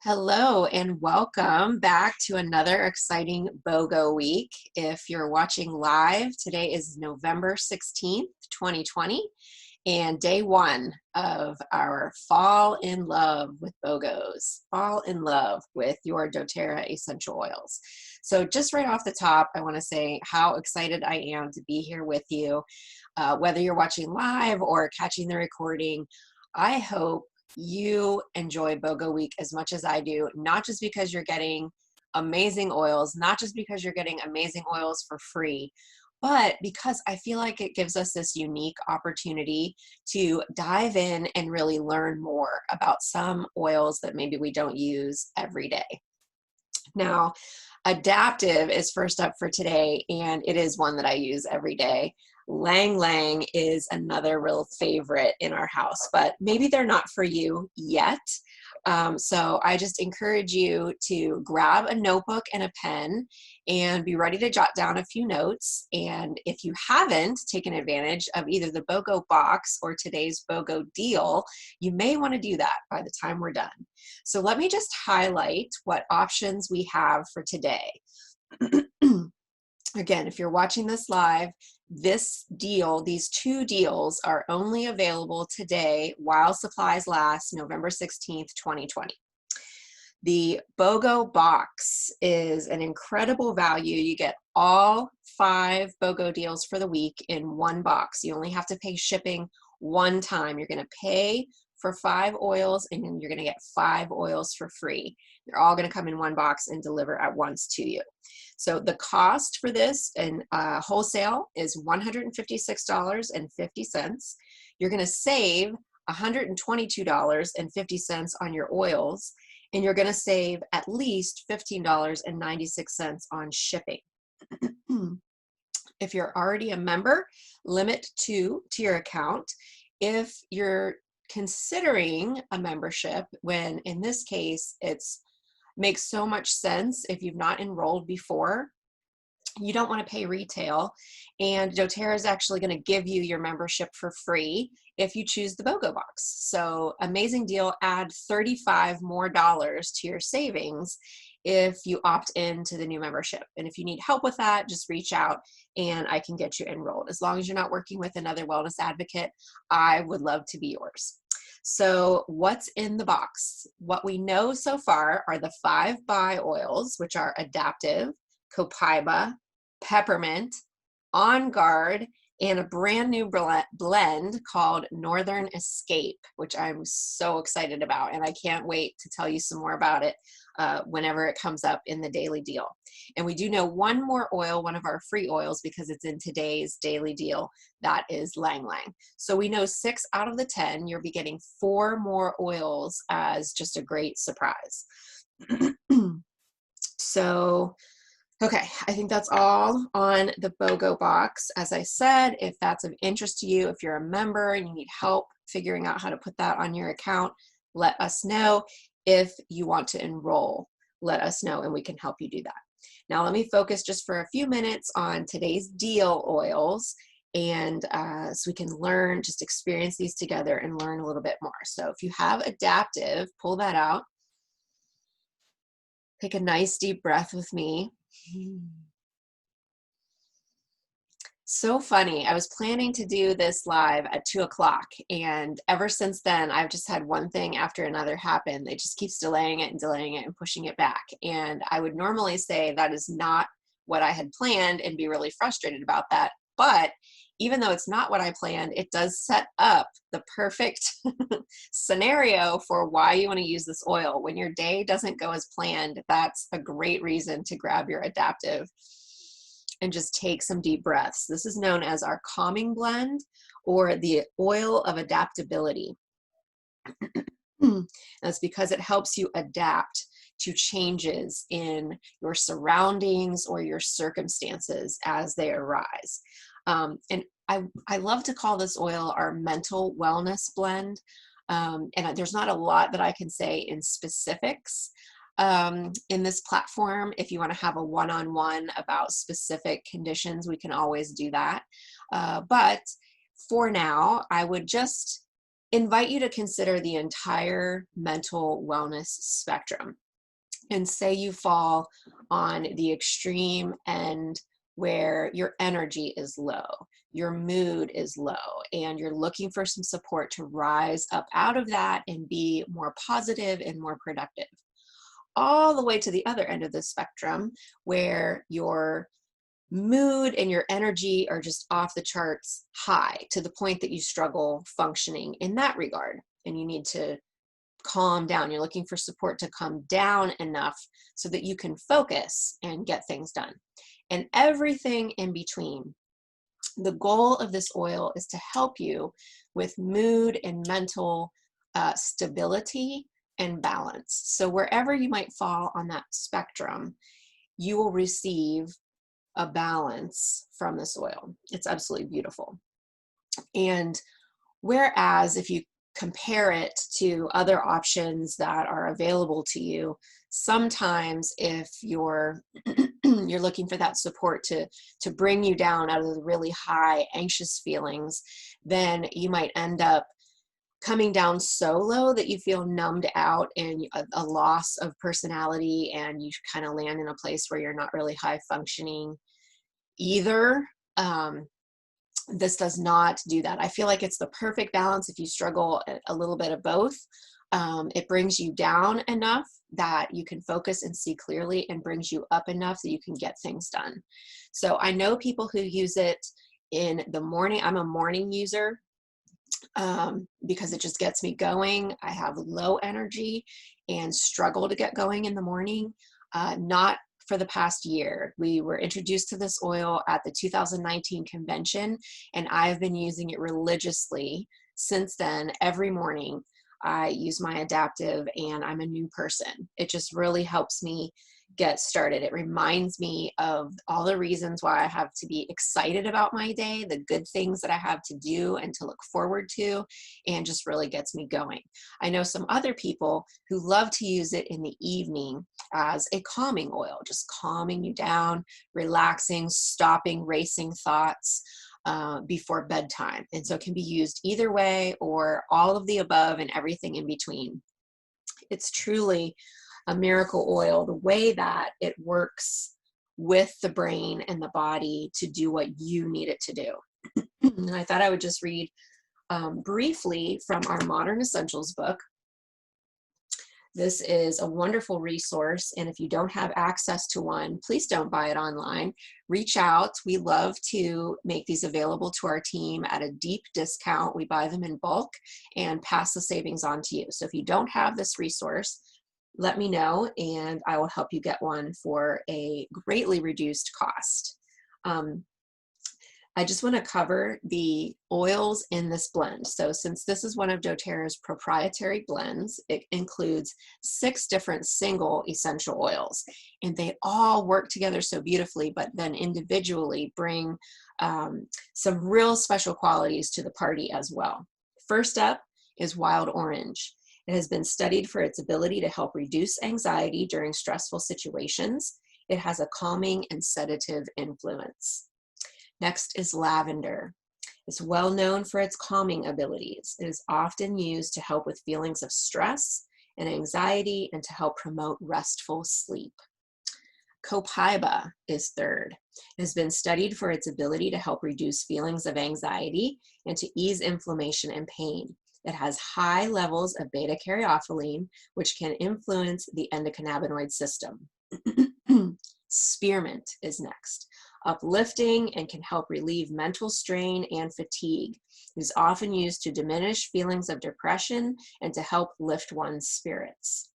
Hello and welcome back to another exciting BOGO week. If you're watching live, today is November 16th, 2020, and day one of our Fall in Love with BOGOs. Fall in love with your doTERRA essential oils. So just right off the top, I want to say how excited I am to be here with you. Whether you're watching live or catching the recording, I hope you enjoy BOGO Week as much as I do, not just because you're getting amazing oils, not just because you're getting amazing oils for free, but because I feel like it gives us this unique opportunity to dive in and really learn more about some oils that maybe we don't use every day. Now, Adaptiv is first up for today, and it is one that I use every day. Ylang Ylang is another real favorite in our house, but maybe they're not for you yet. So I just encourage you to grab a notebook and a pen and be ready to jot down a few notes. And if you haven't taken advantage of either the Bogo Box or today's Bogo deal, you may want to do that by the time we're done. So let me just highlight what options we have for today. Again, if you're watching this live, this deal, these two deals are only available today while supplies last, November 16th, 2020. The Bogo Box is an incredible value. You get all 5 Bogo deals for the week in one box. You only have to pay shipping one time. You're going to pay for 5 oils and then you're going to get 5 oils for free. They're all going to come in one box and deliver at once to you. So the cost for this in wholesale is $156.50. You're going to save $122.50 on your oils, and you're going to save at least $15.96 on shipping. If you're already a member, limit 2 to your account. If you're considering a membership, when in this case it's makes so much sense if you've not enrolled before, you don't want to pay retail, and doTERRA is actually going to give you your membership for free if you choose the Bogo Box. So amazing deal. Add $35 more to your savings if you opt into the new membership. And if you need help with that, just reach out and I can get you enrolled. As long as you're not working with another wellness advocate, I would love to be yours. So what's in the box? What we know so far are the 5 buy oils, which are Adaptiv, Copaiba, Peppermint, On Guard, and a brand new blend called Northern Escape, which I'm so excited about, and I can't wait to tell you some more about it whenever it comes up in the daily deal. And we do know one more oil, one of our free oils, because it's in today's daily deal. That is Ylang Ylang. So we know 6 out of the 10, you'll be getting 4 more oils as just a great surprise. So, okay, I think that's all on the Bogo Box. As I said, if that's of interest to you, if you're a member and you need help figuring out how to put that on your account, let us know. If you want to enroll, let us know and we can help you do that. Now let me focus just for a few minutes on today's deal oils, and so we can learn, just experience these together and learn a little bit more. So if you have Adaptiv, pull that out. Take a nice deep breath with me. So funny. I was planning to do this live at 2 o'clock, and ever since then, I've just had one thing after another happen. It just keeps delaying it and pushing it back. And I would normally say that is not what I had planned and be really frustrated about that. But even though it's not what I planned, it does set up the perfect scenario for why you want to use this oil. When your day doesn't go as planned, that's a great reason to grab your Adaptiv and just take some deep breaths. This is known as our calming blend, or the oil of adaptability. That's because it helps you adapt to changes in your surroundings or your circumstances as they arise. And I love to call this oil our mental wellness blend. And there's not a lot that I can say in specifics in this platform. If you want to have a one-on-one about specific conditions, we can always do that. But for now, I would just invite you to consider the entire mental wellness spectrum. And say you fall on the extreme end where your energy is low, your mood is low, and you're looking for some support to rise up out of that and be more positive and more productive. All the way to the other end of the spectrum where your mood and your energy are just off the charts high to the point that you struggle functioning in that regard and you need to calm down. You're looking for support to come down enough so that you can focus and get things done. And everything in between. The goal of this oil is to help you with mood and mental stability and balance. So wherever you might fall on that spectrum, you will receive a balance from this oil. It's absolutely beautiful. And whereas if you compare it to other options that are available to you, sometimes if you're you're looking for that support to bring you down out of the really high anxious feelings, then you might end up coming down so low that you feel numbed out and a loss of personality, and you kind of land in a place where you're not really high functioning either. This does not do that. I feel like it's the perfect balance if you struggle a little bit of both. It brings you down enough that you can focus and see clearly, and brings you up enough that you can get things done. So I know people who use it in the morning. I'm a morning user because it just gets me going. I have low energy and struggle to get going in the morning. Not for the past year. We were introduced to this oil at the 2019 convention, and I've been using it religiously since then. Every morning I use my Adaptiv and I'm a new person. It just really helps me get started. It reminds me of all the reasons why I have to be excited about my day, the good things that I have to do and to look forward to, and just really gets me going. I know some other people who love to use it in the evening as a calming oil, just calming you down, relaxing, stopping racing thoughts before bedtime. And so it can be used either way, or all of the above and everything in between. It's truly a miracle oil, the way that it works with the brain and the body to do what you need it to do. And I thought I would just read briefly from our Modern Essentials book. This is a wonderful resource, and if you don't have access to one, please don't buy it online. Reach out. We love to make these available to our team at a deep discount. We buy them in bulk and pass the savings on to you. So if you don't have this resource, let me know and I will help you get one for a greatly reduced cost. I just want to cover the oils in this blend. So since this is one of doTERRA's proprietary blends, it includes 6 different single essential oils, and they all work together so beautifully, but then individually bring some real special qualities to the party as well. First up is wild orange. It has been studied for its ability to help reduce anxiety during stressful situations. It has a calming and sedative influence. Next is lavender. It's well known for its calming abilities. It is often used to help with feelings of stress and anxiety and to help promote restful sleep. Copaiba is third. It has been studied for its ability to help reduce feelings of anxiety and to ease inflammation and pain. It has high levels of beta-caryophyllene, which can influence the endocannabinoid system. Spearmint is next. Uplifting and can help relieve mental strain and fatigue. It is often used to diminish feelings of depression and to help lift one's spirits.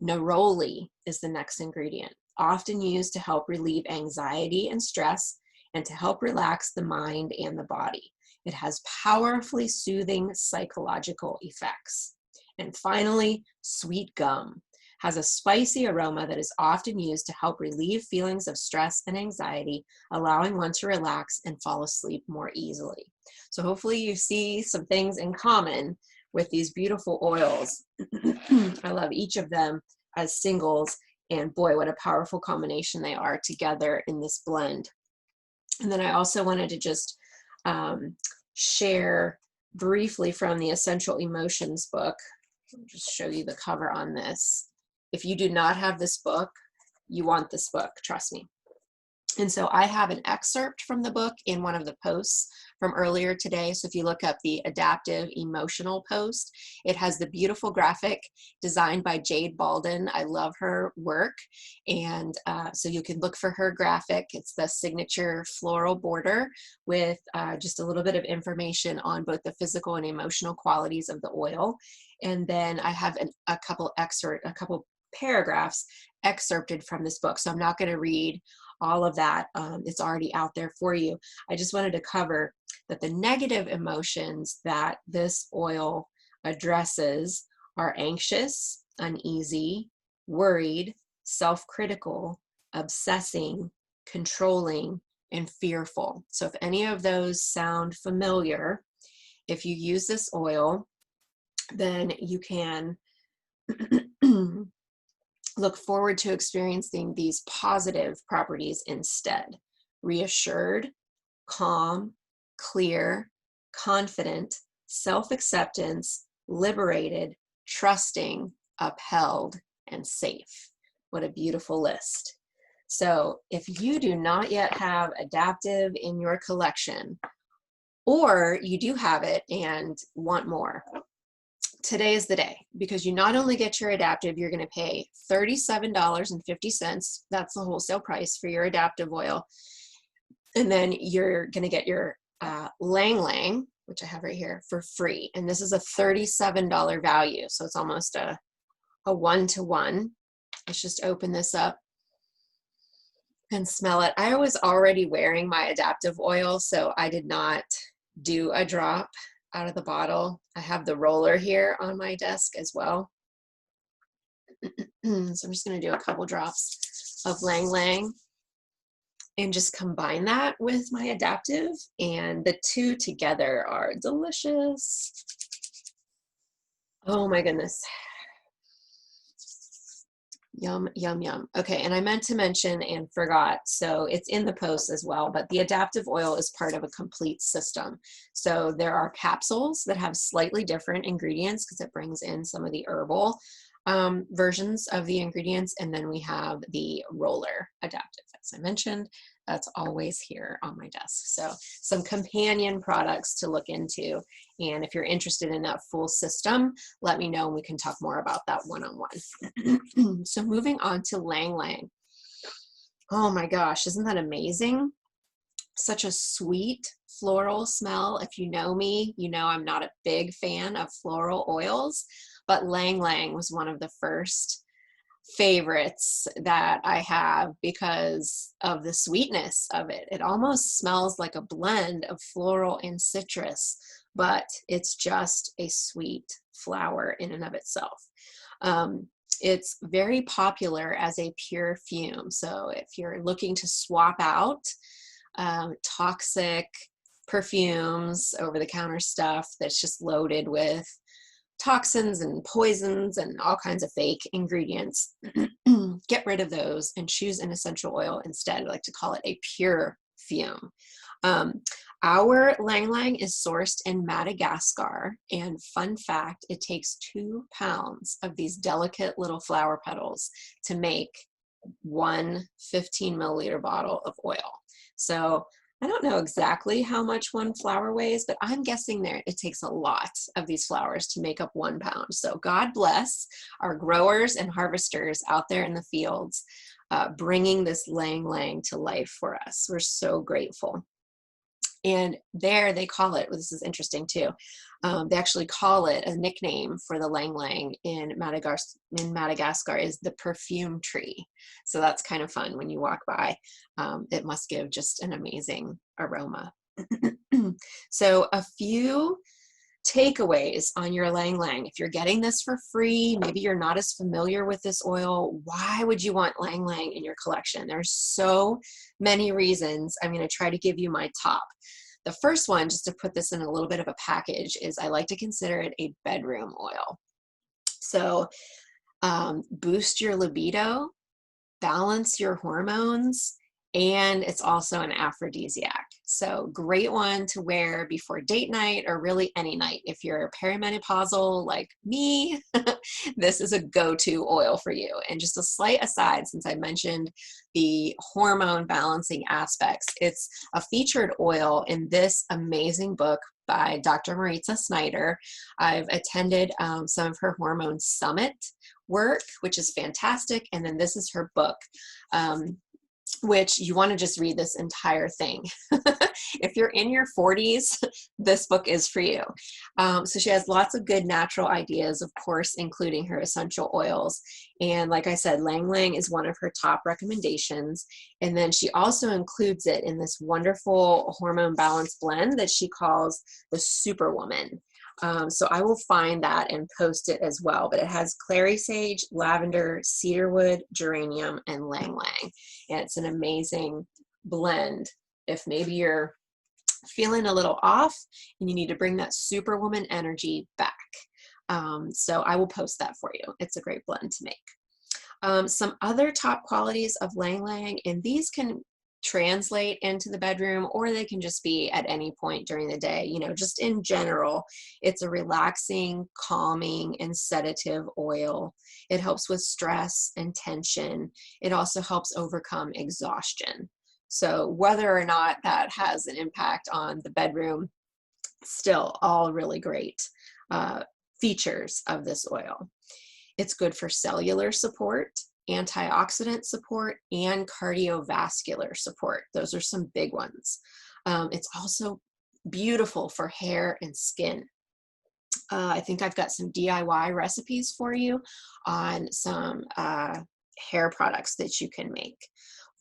Neroli is the next ingredient, often used to help relieve anxiety and stress and to help relax the mind and the body. It has powerfully soothing psychological effects. And finally, sweet gum has a spicy aroma that is often used to help relieve feelings of stress and anxiety, allowing one to relax and fall asleep more easily. So hopefully you see some things in common with these beautiful oils. I love each of them as singles, and boy, what a powerful combination they are together in this blend. And then I also wanted to just share briefly from the Essential Emotions book. I'll just show you the cover on this. If you do not have this book, you want this book, trust me. And so I have an excerpt from the book in one of the posts from earlier today. So if you look up the Adaptiv Emotional post, it has the beautiful graphic designed by Jade Balden. I love her work. And so you can look for her graphic. It's the signature floral border with just a little bit of information on both the physical and emotional qualities of the oil. And then I have a couple paragraphs excerpted from this book. So I'm not going to read all of that. It's already out there for you. I just wanted to cover that the negative emotions that this oil addresses are anxious, uneasy, worried, self-critical, obsessing, controlling, and fearful. So if any of those sound familiar, if you use this oil, then you can look forward to experiencing these positive properties instead. Reassured, calm, clear, confident, self-acceptance, liberated, trusting, upheld, and safe. What a beautiful list. So if you do not yet have Adaptiv in your collection, or you do have it and want more, today is the day, because you not only get your Adaptiv, you're going to pay $37.50. That's the wholesale price for your Adaptiv oil. And then you're going to get your Ylang Ylang, which I have right here, for free. And this is a $37 value. So it's almost a one-to-one. Let's just open this up and smell it. I was already wearing my Adaptiv oil, so I did not do a drop out of the bottle. I have the roller here on my desk as well. So I'm just going to do a couple drops of Ylang Ylang and just combine that with my Adaptiv, and the two together are delicious. Oh my goodness. Yum, yum, yum. Okay, and I meant to mention and forgot, so it's in the post as well, but the Adaptiv oil is part of a complete system. So there are capsules that have slightly different ingredients because it brings in some of the herbal versions of the ingredients, and then we have the roller Adaptiv, as I mentioned. That's always here on my desk. So some companion products to look into. And if you're interested in that full system, let me know and we can talk more about that one-on-one. So moving on to Ylang Ylang. Oh my gosh, isn't that amazing? Such a sweet floral smell. If you know me, you know I'm not a big fan of floral oils, but Ylang Ylang was one of the first favorites that I have because of the sweetness of it. It almost smells like a blend of floral and citrus, but it's just a sweet flower in and of itself. It's very popular as a pure fume. So if you're looking to swap out toxic perfumes, over-the-counter stuff that's just loaded with toxins and poisons and all kinds of fake ingredients, get rid of those and choose an essential oil instead. I like to call it a pure fume. Our Ylang Ylang is sourced in Madagascar, and fun fact, it takes 2 pounds of these delicate little flower petals to make one 15 milliliter bottle of oil. So I don't know exactly how much one flower weighs, but I'm guessing it takes a lot of these flowers to make up 1 pound. So God bless our growers and harvesters out there in the fields, bringing this Ylang Ylang to life for us. We're so grateful. And there they call it, well, this is interesting too, they actually call it, a nickname for the Ylang Ylang in Madagascar is the perfume tree. So that's kind of fun when you walk by. It must give just an amazing aroma. So a few takeaways on your Ylang Ylang. If you're getting this for free, maybe you're not as familiar with this oil, why would you want Ylang Ylang in your collection? There's so many reasons. I'm going to try to give you my top. The first one, just to put this in a little bit of a package, is I like to consider it a bedroom oil. So boost your libido, balance your hormones, and it's also an aphrodisiac. So great one to wear before date night or really any night. If you're perimenopausal like me, this is a go-to oil for you. And just a slight aside, since I mentioned the hormone balancing aspects, it's a featured oil in this amazing book by Dr. Maritza Snyder. I've attended some of her hormone summit work, which is fantastic. And then this is her book, which you want to just read this entire thing. If you're in your 40s, this book is for you. So she has lots of good natural ideas, of course, including her essential oils. And like I said, Ylang Ylang is one of her top recommendations. And then she also includes it in this wonderful hormone balance blend that she calls the Superwoman. So I will find that and post it as well, but it has clary sage, lavender, cedarwood, geranium, and Ylang Ylang. And it's an amazing blend if maybe you're feeling a little off and you need to bring that Superwoman energy back. So I will post that for you. It's a great blend to make. Some other top qualities of Ylang Ylang, and these can translate into the bedroom, or they can just be at any point during the day. You know, just in general, it's a relaxing, calming, and sedative oil. It helps with stress and tension. It also helps overcome exhaustion. So whether or not that has an impact on the bedroom, still all really great features of this oil. It's good for cellular support, antioxidant support, and cardiovascular support. Those are some big ones. It's also beautiful for hair and skin. I think I've got some DIY recipes for you on some hair products that you can make.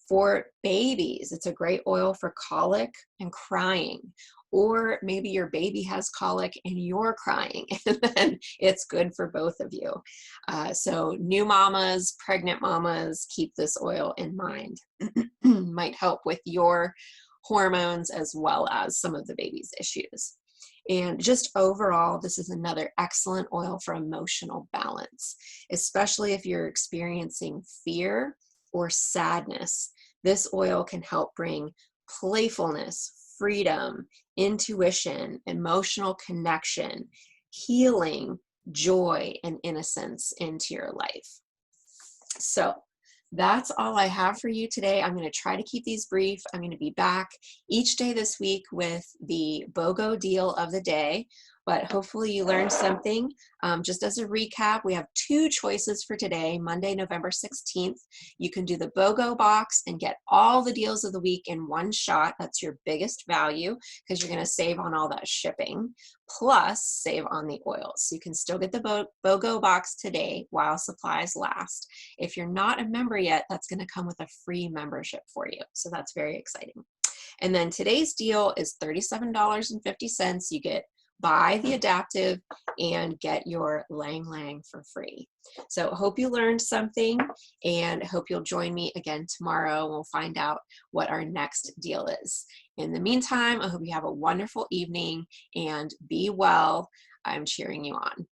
For babies, it's a great oil for colic and crying. Or maybe your baby has colic and you're crying, and then it's good for both of you. So new mamas, pregnant mamas, keep this oil in mind. Might help with your hormones as well as some of the baby's issues. And just overall, this is another excellent oil for emotional balance, especially if you're experiencing fear or sadness. This oil can help bring playfulness, freedom, intuition, emotional connection, healing, joy, and innocence into your life. So that's all I have for you today. I'm going to try to keep these brief. I'm going to be back each day this week with the BOGO deal of the day, but hopefully you learned something. Just as a recap, we have 2 choices for today, Monday, November 16th. You can do the BOGO box and get all the deals of the week in one shot. That's your biggest value because you're going to save on all that shipping, plus save on the oils. So you can still get the BOGO box today while supplies last. If you're not a member yet, that's going to come with a free membership for you. So that's very exciting. And then today's deal is $37.50. You get buy the Adaptiv and get your Ylang Ylang for free. So hope you learned something, and hope you'll join me again tomorrow. We'll find out what our next deal is. In the meantime, I hope you have a wonderful evening and be well. I'm cheering you on.